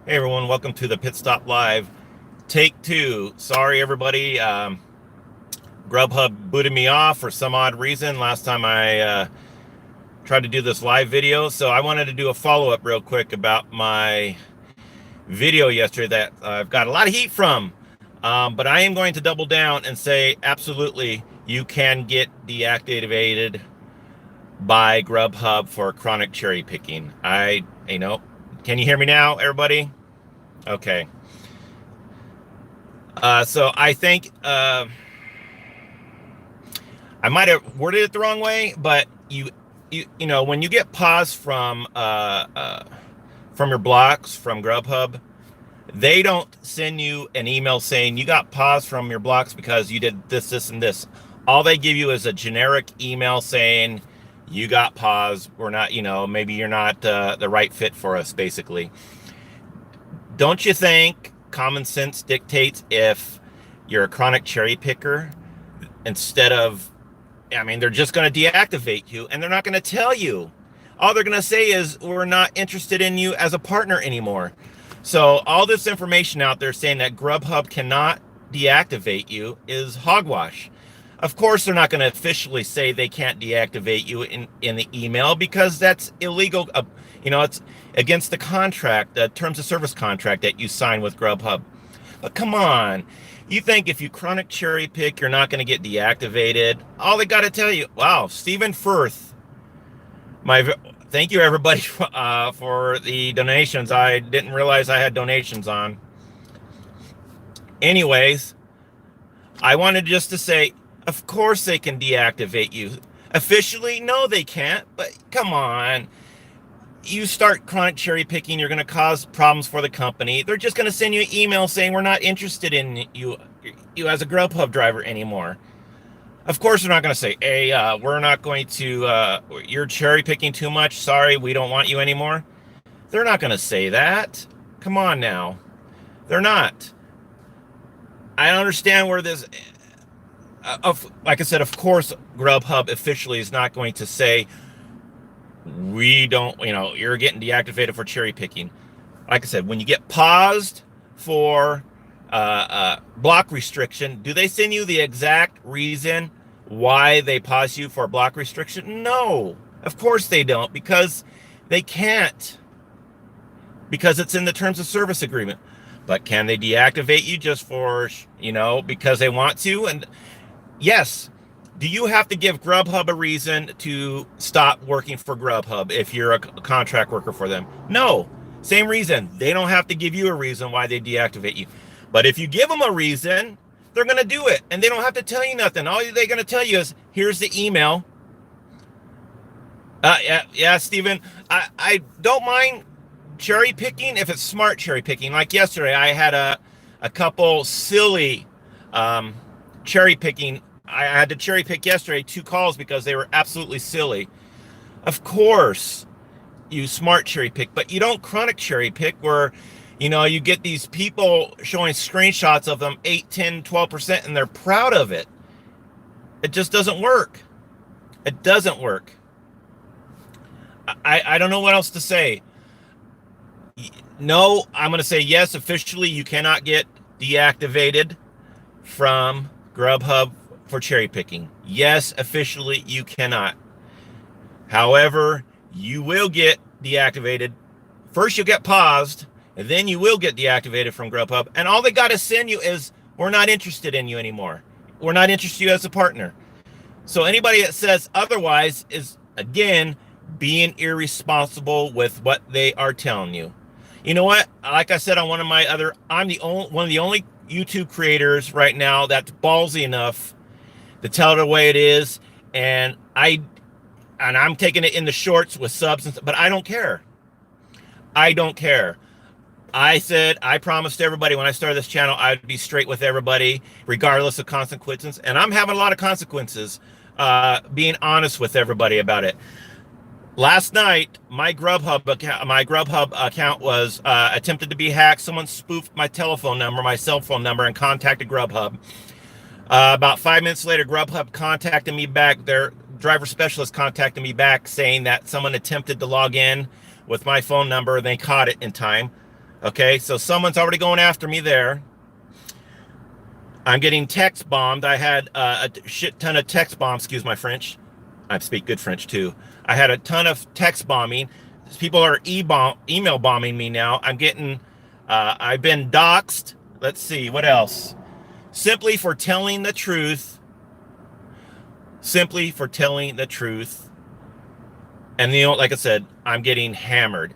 Hey everyone, welcome to the Pit Stop Live. Take two. Sorry everybody. Grubhub booted me off for some odd reason last time I tried to do this live video. So I wanted to do a follow-up real quick about my video yesterday that I've got a lot of heat from. But I am going to double down and say absolutely you can get deactivated by Grubhub for chronic cherry picking. Can you hear me now, everybody? Okay. So I think I might have worded it the wrong way, but you know when you get paused from your blocks from Grubhub, they don't send you an email saying you got paused from your blocks because you did this, this, and this. All they give you is a generic email saying you got paused. We're not, maybe you're not the right fit for us, basically. Don't you think common sense dictates if you're a chronic cherry picker, instead of, I mean, they're just going to deactivate you and they're not going to tell you. All they're going to say is, we're not interested in you as a partner anymore. So, all this information out there saying that Grubhub cannot deactivate you is hogwash. Of course, they're not going to officially say they can't deactivate you in the email because that's illegal. It's against the contract, the terms of service contract that you sign with Grubhub. But come on, you think if you chronic cherry pick, you're not going to get deactivated? All they got to tell you, wow, Stephen Firth, my thank you everybody for the donations. I didn't realize I had donations on. Anyways, I wanted just to say, of course they can deactivate you. Officially, no, they can't. But come on, you start chronic cherry picking, you're going to cause problems for the company. They're just going to send you an email saying we're not interested in you as a Grubhub driver anymore. Of course, they're not going to say, "Hey, we're not going to. You're cherry picking too much. Sorry, we don't want you anymore." They're not going to say that. Come on now, they're not. I understand where this. Like I said, of course, Grubhub officially is not going to say we don't. You're getting deactivated for cherry picking. Like I said, when you get paused for block restriction, do they send you the exact reason why they pause you for block restriction? No, of course they don't, because they can't, because it's in the terms of service agreement. But can they deactivate you just for, because they want to? And yes, do you have to give Grubhub a reason to stop working for Grubhub if you're a contract worker for them? No. Same reason. They don't have to give you a reason why they deactivate you. But if you give them a reason, they're going to do it. And they don't have to tell you nothing. All they're going to tell you is, here's the email. Yeah, Stephen, I don't mind cherry picking if it's smart cherry picking. Like yesterday, I had a couple silly cherry picking. I had to cherry pick yesterday 2 calls because they were absolutely silly. Of course, you smart cherry pick, but you don't chronic cherry pick where, you get these people showing screenshots of them 8, 10, 12%, and they're proud of it. It just doesn't work. It doesn't work. I don't know what else to say. No, I'm going to say yes, officially, you cannot get deactivated from Grubhub for cherry picking. Yes, officially, you cannot. However, you will get deactivated. First, you'll get paused, and then you will get deactivated from Grubhub. And all they got to send you is, we're not interested in you anymore. We're not interested in you as a partner. So anybody that says otherwise is, again, being irresponsible with what they are telling you. You know what? Like I said on I'm one of the only YouTube creators right now that's ballsy enough to tell it the way it is, and I'm taking it in the shorts with subs, but I don't care. I don't care. I promised everybody when I started this channel I'd be straight with everybody, regardless of consequences, and I'm having a lot of consequences. Being honest with everybody about it. Last night, my Grubhub account was attempted to be hacked. Someone spoofed my cell phone number, and contacted Grubhub. About 5 minutes later, Grubhub contacted me back. Their driver specialist contacted me back saying that someone attempted to log in with my phone number. They caught it in time. Okay, so someone's already going after me there. I'm getting text bombed. I had a shit ton of text bombs. Excuse my French. I speak good French too. I had a ton of text bombing. People are email bombing me now. I'm getting. I've been doxxed. Let's see what else. Simply for telling the truth. Simply for telling the truth. And like I said, I'm getting hammered.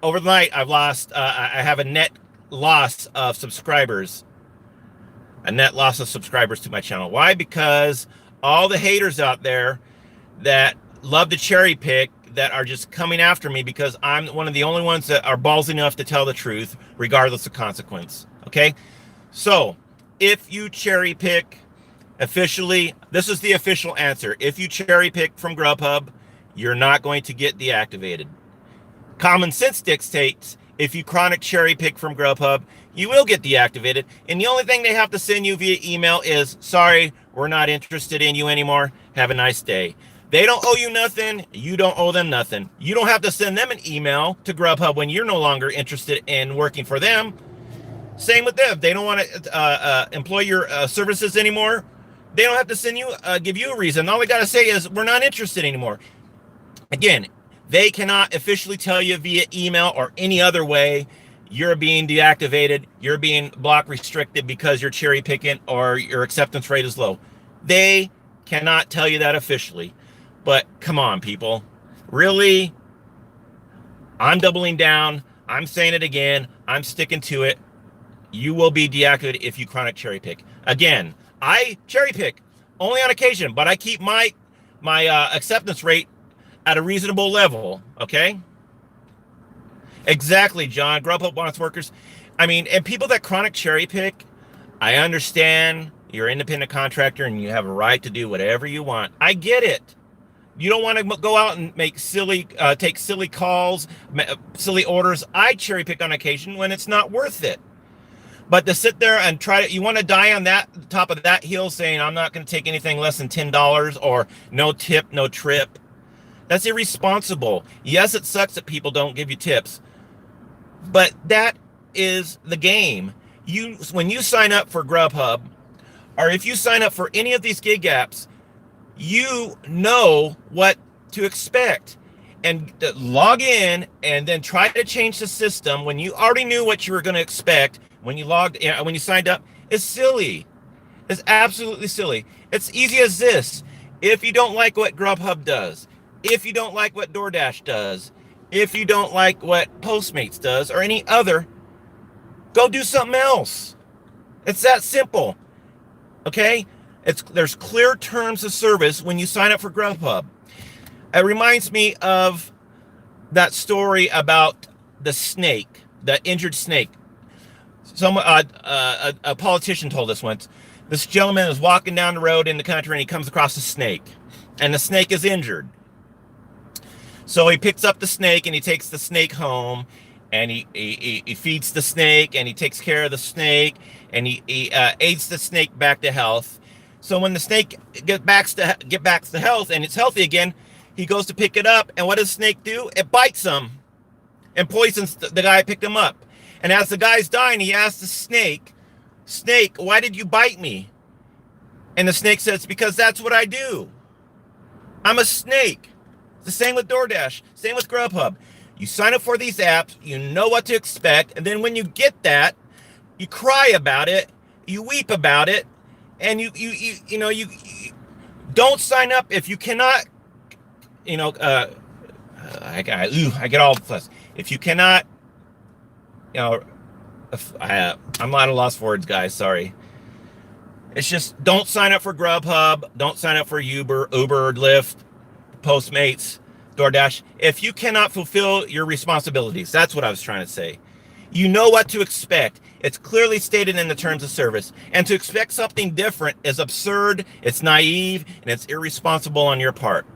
Overnight I've lost. I have a net loss of subscribers. A net loss of subscribers to my channel. Why? Because all the haters out there that love to cherry pick, that are just coming after me because I'm one of the only ones that are ballsy enough to tell the truth, regardless of consequence. Okay? So, if you cherry pick, officially, this is the official answer. If you cherry pick from Grubhub, you're not going to get deactivated. Common sense dictates if you chronic cherry pick from Grubhub, you will get deactivated. And the only thing they have to send you via email is, sorry, we're not interested in you anymore. Have a nice day. They don't owe you nothing. You don't owe them nothing. You don't have to send them an email to Grubhub when you're no longer interested in working for them. Same with them. If they don't want to employ your services anymore, they don't have to send you, give you a reason. All they got to say is, we're not interested anymore. Again, they cannot officially tell you via email or any other way you're being deactivated, you're being block restricted because you're cherry picking or your acceptance rate is low. They cannot tell you that officially. But come on, people. Really? I'm doubling down. I'm saying it again. I'm sticking to it. You will be deactivated if you chronic cherry pick. Again, I cherry pick only on occasion, but I keep my acceptance rate at a reasonable level, okay? Exactly, John. Grubhub wants workers. I mean, and people that chronic cherry pick, I understand you're an independent contractor and you have a right to do whatever you want. I get it. You don't want to go out and make take silly calls, silly orders. I cherry pick on occasion when it's not worth it. But to sit there and you want to die on that top of that hill saying, I'm not going to take anything less than $10 or no tip, no trip. That's irresponsible. Yes, it sucks that people don't give you tips, but that is the game. When you sign up for Grubhub, or if you sign up for any of these gig apps, you know what to expect. And log in and then try to change the system when you already knew what you were going to expect when you signed up is silly. It's absolutely silly. It's easy as this. If you don't like what Grubhub does, if you don't like what DoorDash does, if you don't like what Postmates does or any other, go do something else. It's that simple. Okay? There's clear terms of service when you sign up for Grubhub. It reminds me of that story about the snake, the injured snake. A politician told us once. This gentleman is walking down the road in the country and he comes across a snake, and the snake is injured. So he picks up the snake and he takes the snake home, and he feeds the snake and he takes care of the snake and he aids the snake back to health. So when the snake get back to health and it's healthy again, he goes to pick it up, and what does the snake do? It bites him and poisons the guy who picked him up. And as the guy's dying, he asks the snake, why did you bite me? And the snake says, because that's what I do. I'm a snake. It's the same with DoorDash, same with Grubhub. You sign up for these apps, you know what to expect, and then when you get that, you cry about it, you weep about it, and you don't sign up if you cannot, I get all the fuss. If you cannot, I'm not at a loss for words, guys. Sorry. It's just, don't sign up for Grubhub. Don't sign up for Uber, Lyft, Postmates, DoorDash. If you cannot fulfill your responsibilities, that's what I was trying to say. You know what to expect. It's clearly stated in the terms of service. And to expect something different is absurd, it's naive, and it's irresponsible on your part.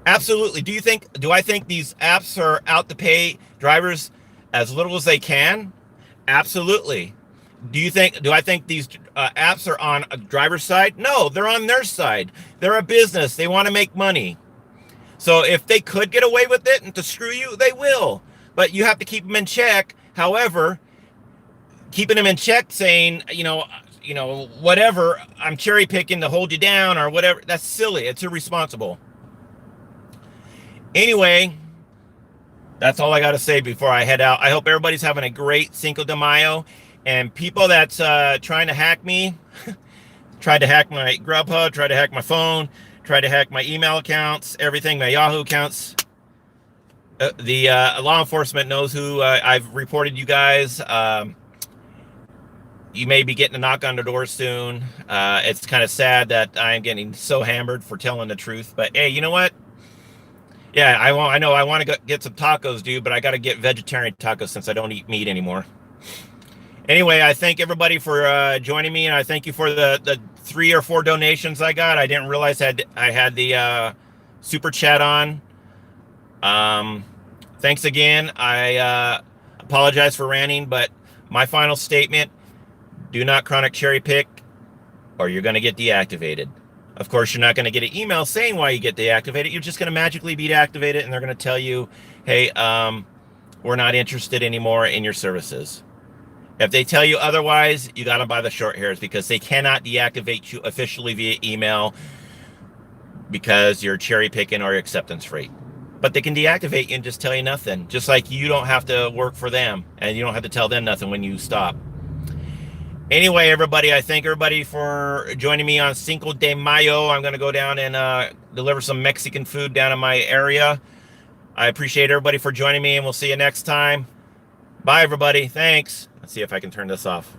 Absolutely. Do I think these apps are out to pay drivers as little as they can? Absolutely. Do I think these apps are on a driver's side? No, they're on their side. They're a business. They want to make money. So if they could get away with it and to screw you, they will. But you have to keep them in check. However, keeping them in check, saying, whatever, I'm cherry picking to hold you down or whatever, that's silly. It's irresponsible. Anyway, that's all I got to say before I head out. I hope everybody's having a great Cinco de Mayo. And people that's trying to hack me, tried to hack my Grubhub, tried to hack my phone, tried to hack my email accounts, everything, my Yahoo accounts. The law enforcement knows who I've reported you guys. You may be getting a knock on the door soon. It's kind of sad that I'm getting so hammered for telling the truth. But hey, you know what? Yeah, I know I want to get some tacos, dude, but I got to get vegetarian tacos since I don't eat meat anymore. Anyway, I thank everybody for joining me, and I thank you for the 3 or 4 donations I got. I didn't realize I had the super chat on. Thanks again. I apologize for ranting, but my final statement: do not chronic cherry pick, or you're going to get deactivated. Of course, you're not going to get an email saying why you get deactivated. You're just going to magically be deactivated, and they're going to tell you, hey, we're not interested anymore in your services. If they tell you otherwise, you got to buy the short hairs, because they cannot deactivate you officially via email because you're cherry picking or acceptance rate. But they can deactivate you and just tell you nothing. Just like you don't have to work for them, and you don't have to tell them nothing when you stop. Anyway, everybody, I thank everybody for joining me on Cinco de Mayo. I'm going to go down and deliver some Mexican food down in my area. I appreciate everybody for joining me, and we'll see you next time. Bye, everybody. Thanks. Let's see if I can turn this off.